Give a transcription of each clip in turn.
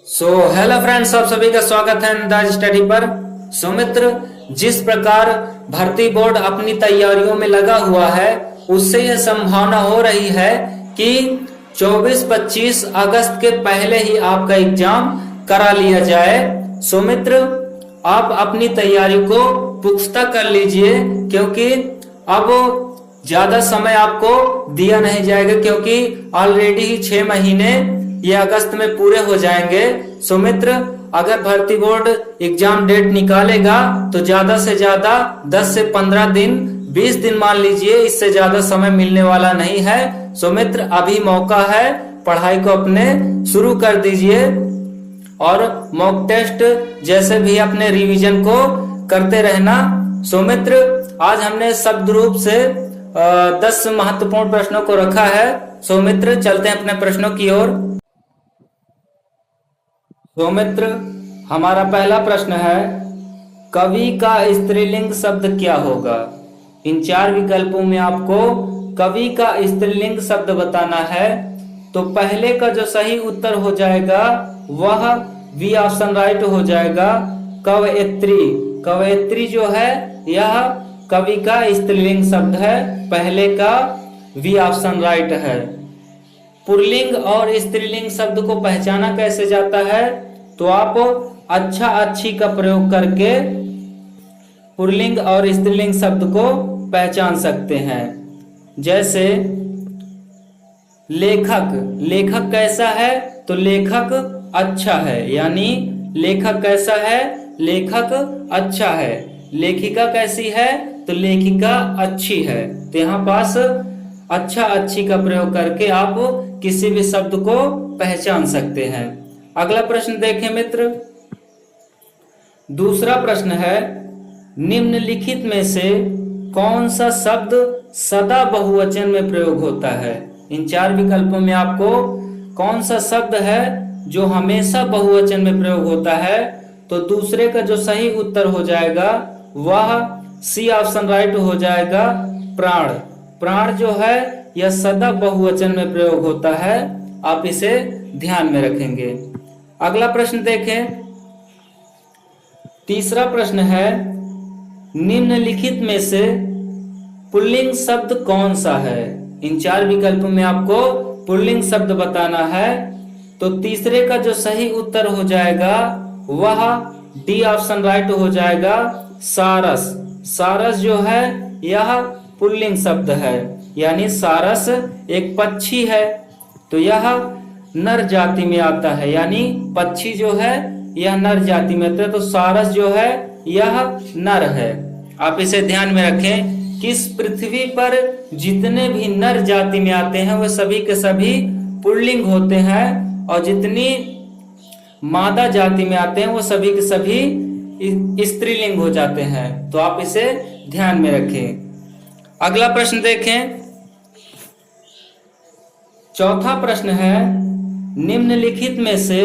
Hello friends, आप सभी का स्वागत है अंदाज स्टडी पर। मित्र, जिस प्रकार भर्ती बोर्ड अपनी तैयारियों में लगा हुआ है, उससे यह संभावना हो रही है कि 24-25 अगस्त के पहले ही आपका एग्जाम करा लिया जाए। मित्र, आप अपनी तैयारी को पुख्ता कर लीजिए, क्योंकि अब ज्यादा समय आपको दिया नहीं जाएगा, क्योंकि ऑलरेडी ही 6 महीने ये अगस्त में पूरे हो जाएंगे। मित्र, अगर भर्ती बोर्ड एग्जाम डेट निकालेगा तो ज्यादा से ज्यादा 10 से 15 दिन, 20 दिन मान लीजिए, इससे ज्यादा समय मिलने वाला नहीं है। मित्र, अभी मौका है, पढ़ाई को अपने शुरू कर दीजिए और मॉक टेस्ट जैसे भी अपने रिवीजन को करते रहना। मित्र, आज हमने शब्द रूप से 10 महत्वपूर्ण प्रश्नों को रखा है। मित्र, चलते हैं अपने प्रश्नों की ओर। मित्र, हमारा पहला प्रश्न है, कवि का स्त्रीलिंग शब्द क्या होगा? इन 4 विकल्पों में आपको कवि का स्त्रीलिंग शब्द बताना है। तो पहले का जो सही उत्तर हो जाएगा वह बी ऑप्शन राइट हो जाएगा, कवयित्री। कवयित्री जो है यह कवि का स्त्रीलिंग शब्द है, पहले का बी ऑप्शन राइट है। पुल्लिंग और स्त्रीलिंग शब्द को पहचाना कैसे जाता है? तो आप अच्छा अच्छी का प्रयोग करके पुल्लिंग और स्त्रीलिंग शब्द को पहचान सकते हैं। जैसे लेखक, लेखक कैसा है? तो लेखक अच्छा है, यानी लेखक कैसा है? लेखक अच्छा है। लेखिका कैसी है? तो लेखिका अच्छी है। तो यहाँ पास अच्छा अच्छी का प्रयोग करके आप किसी भी शब्द को पहचान सकते हैं। अगला प्रश्न देखें मित्र। दूसरा प्रश्न है, निम्नलिखित में से कौन सा शब्द सदा बहुवचन में प्रयोग होता है? इन 4 विकल्पों में आपको कौन सा शब्द है जो हमेशा बहुवचन में प्रयोग होता है? तो दूसरे का जो सही उत्तर हो जाएगा वह सी ऑप्शन राइट हो जाएगा, प्राण। प्राण जो है यह सदा बहुवचन में प्रयोग होता है, आप इसे ध्यान में रखेंगे। अगला प्रश्न देखें। तीसरा प्रश्न है, निम्नलिखित में से पुल्लिंग शब्द कौन सा है? इन 4 विकल्पों में आपको पुल्लिंग शब्द बताना है। तो तीसरे का जो सही उत्तर हो जाएगा वह डी ऑप्शन राइट हो जाएगा, सारस। सारस जो है यह पुल्लिंग शब्द है, यानी सारस एक पक्षी है, तो यह नर जाति में आता है, यानी पक्षी जो है यह नर जाति में आता है। तो सारस जो है यह नर है, आप इसे ध्यान में रखें। किस पृथ्वी पर जितने भी नर जाति में आते हैं वह सभी के सभी पुल्लिंग होते हैं, और जितनी मादा जाति में आते हैं वो सभी के सभी स्त्रीलिंग हो जाते हैं। तो आप इसे ध्यान में रखें। अगला प्रश्न देखें। चौथा प्रश्न है, निम्नलिखित में से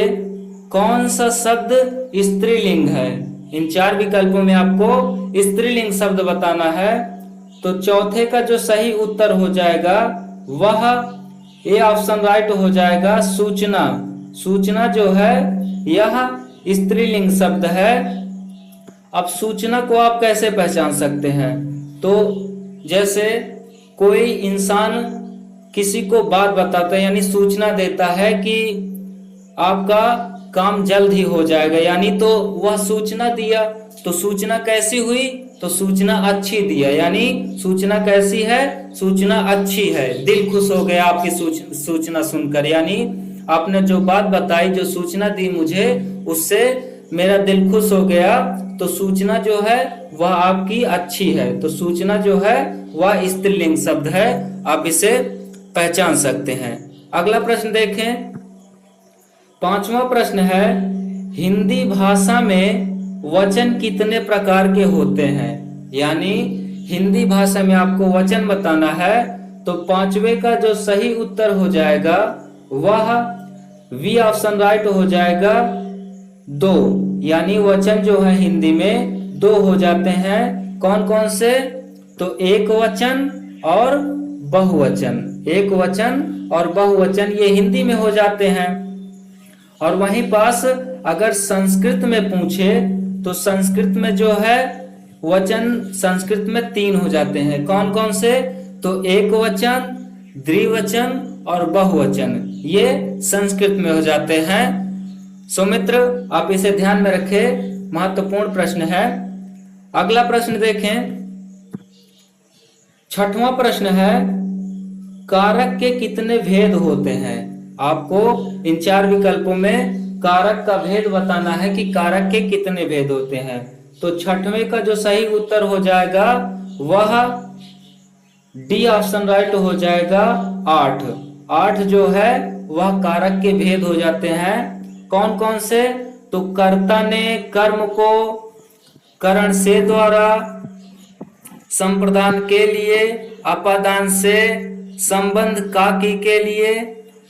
कौन सा शब्द स्त्रीलिंग है? इन 4 विकल्पों में आपको स्त्रीलिंग शब्द बताना है। तो चौथे का जो सही उत्तर हो जाएगा वह ए ऑप्शन राइट हो जाएगा, सूचना। सूचना जो है यह स्त्रीलिंग शब्द है। अब सूचना को आप कैसे पहचान सकते हैं? तो जैसे कोई इंसान किसी को बात बताता है, यानी सूचना देता है कि आपका काम जल्द ही हो जाएगा, यानी तो वह सूचना दिया। तो सूचना कैसी हुई? तो सूचना अच्छी दिया, यानी सूचना कैसी है? सूचना अच्छी है। दिल खुश हो गया आपकी सूचना सुनकर, यानी आपने जो बात बताई, जो सूचना दी मुझे, उससे मेरा दिल खुश हो गया। तो सूचना जो है वह आपकी अच्छी है। तो सूचना जो है वह स्त्रीलिंग शब्द है, आप इसे पहचान सकते हैं। अगला प्रश्न देखें। 5वां प्रश्न है, हिंदी भाषा में वचन कितने प्रकार के होते हैं? यानी हिंदी भाषा में आपको वचन बताना है। तो 5वें का जो सही उत्तर हो जाएगा वह वी ऑप्शन राइट हो जाएगा, 2। यानी वचन जो है हिंदी में 2 हो जाते हैं। कौन कौन से? तो एक वचन और बहुवचन। एक वचन और बहुवचन ये हिंदी में हो जाते हैं। और वहीं पास अगर संस्कृत में पूछे तो संस्कृत में जो है वचन संस्कृत में 3 हो जाते हैं। कौन कौन से? तो एक वचन, द्विवचन और बहुवचन, ये संस्कृत में हो जाते हैं। सो मित्र, आप इसे ध्यान में रखें, महत्वपूर्ण प्रश्न है। अगला प्रश्न देखें, 6वां प्रश्न है, कारक के कितने भेद होते हैं? आपको इन 4 विकल्पों में कारक का भेद बताना है कि कारक के कितने भेद होते हैं। तो 6वें का जो सही उत्तर हो जाएगा वह डी ऑप्शन राइट हो जाएगा, 8। 8 जो है वह कारक के भेद हो जाते हैं। कौन कौन से? तो कर्ता ने कर्म को करण से द्वारा, संप्रदान के लिए, अपादान से, संबंध काकी के लिए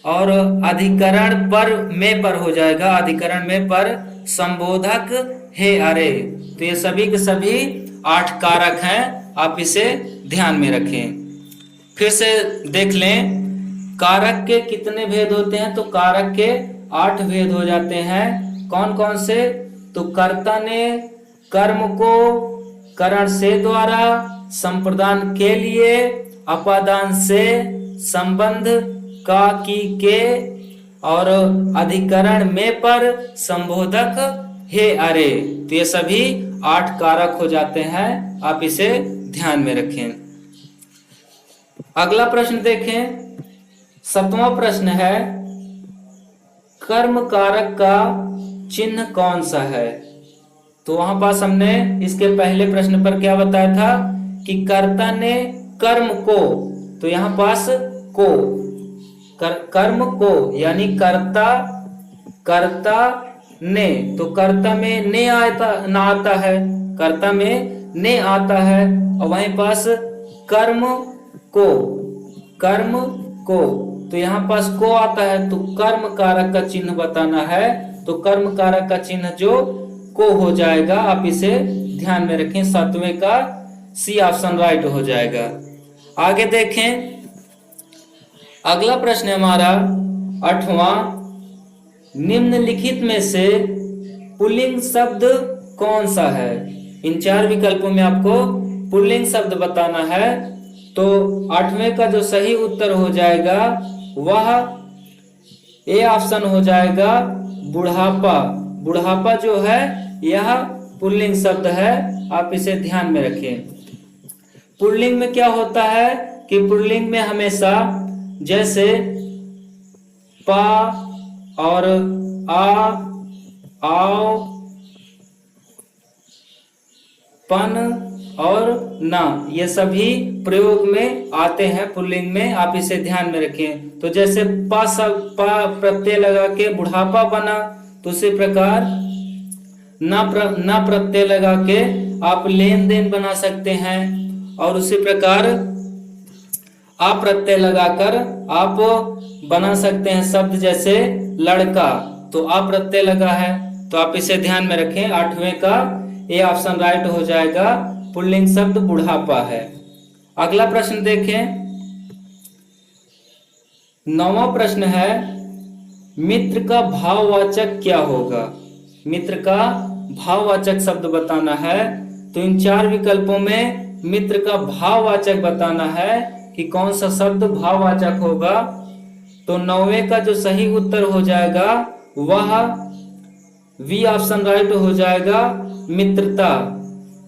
और अधिकरण पर में पर हो जाएगा, अधिकरण में पर, संबोधक हे अरे। तो ये सभी के सभी 8 कारक हैं, आप इसे ध्यान में रखें। फिर से देख लें, कारक के कितने भेद होते हैं? तो कारक के 8 भेद हो जाते हैं। कौन कौन से? तो कर्ता ने कर्म को करण से द्वारा, संप्रदान के लिए, अपादान से, संबंध का की के और अधिकरण में पर, संबोधक हे अरे। तो ये सभी 8 कारक हो जाते हैं, आप इसे ध्यान में रखें। अगला प्रश्न देखें, 7वां प्रश्न है, कर्म कारक का चिन्ह कौन सा है? तो वहां पास हमने इसके पहले प्रश्न पर क्या बताया था कि कर्ता ने कर्म को, तो यहां पास को, कर्म को यानी कर्ता, कर्ता ने, तो कर्ता में ने ना आता है, कर्ता में ने आता है, और वहीं पास कर्म को, कर्म को, तो यहाँ पास को आता है, तो कर्म कारक का चिन्ह बताना है। तो कर्म कारक का चिन्ह जो को हो जाएगा, आप इसे ध्यान में रखें, 7वें का सी ऑप्शन राइट हो जाएगा। आगे देखें, अगला प्रश्न है हमारा 8वां, निम्नलिखित में से पुल्लिंग शब्द कौन सा है? इन 4 विकल्पों में आपको पुल्लिंग शब्द बताना है। तो 8वें का जो सही उत्तर हो जाएगा वह ए ऑप्शन हो जाएगा, बुढ़ापा। बुढ़ापा जो है यह पुल्लिंग शब्द है, आप इसे ध्यान में रखें। पुल्लिंग में क्या होता है कि पुल्लिंग में हमेशा जैसे पा और आ, आओ, पन और ना, ये सभी प्रयोग में आते हैं पुल्लिंग में, आप इसे ध्यान में रखें। तो जैसे पा प्रत्यय लगा के बुढ़ापा बना, तो उसी प्रकार ना प्रत्यय लगा के आप लेन देन बना सकते हैं, और उसी प्रकार आ प्रत्यय लगाकर आप बना सकते हैं शब्द जैसे लड़का, तो आ प्रत्यय लगा है, तो आप इसे ध्यान में रखें। 8वें का ए ऑप्शन राइट हो जाएगा, पुल्लिंग शब्द बुढ़ापा है। अगला प्रश्न देखें, 9वां प्रश्न है, मित्र का भाववाचक क्या होगा? मित्र का भाववाचक शब्द बताना है। तो इन 4 विकल्पों में मित्र का भाववाचक बताना है कि कौन सा शब्द भाववाचक होगा। तो 9वें का जो सही उत्तर हो जाएगा वह वी ऑप्शन राइट हो जाएगा, मित्रता।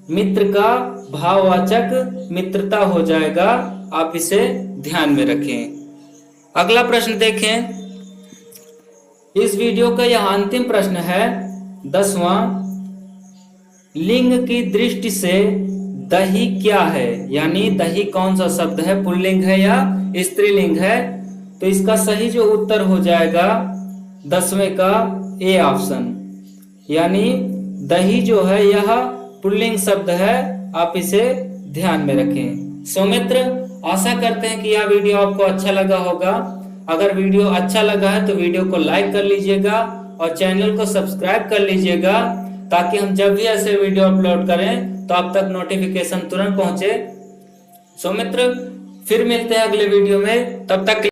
मित्र का भाववाचक मित्रता हो जाएगा, आप इसे ध्यान में रखें। अगला प्रश्न देखें, इस वीडियो का यह अंतिम प्रश्न है 10वां, लिंग की दृष्टि से दही क्या है? यानी दही कौन सा शब्द है, पुल्लिंग है या स्त्रीलिंग है? तो इसका सही जो उत्तर हो जाएगा 10वें का ए ऑप्शन, यानी दही जो है यह पुल्लिंग शब्द है, आप इसे ध्यान में रखें। सो मित्र, आशा करते हैं कि यह वीडियो आपको अच्छा लगा होगा। अगर वीडियो अच्छा लगा है तो वीडियो को लाइक कर लीजिएगा और चैनल को सब्सक्राइब कर लीजिएगा, ताकि हम जब भी ऐसे वीडियो अपलोड करें तो आप तक नोटिफिकेशन तुरंत पहुंचे। सो मित्र, फिर मिलते हैं अगले वीडियो में, तब तक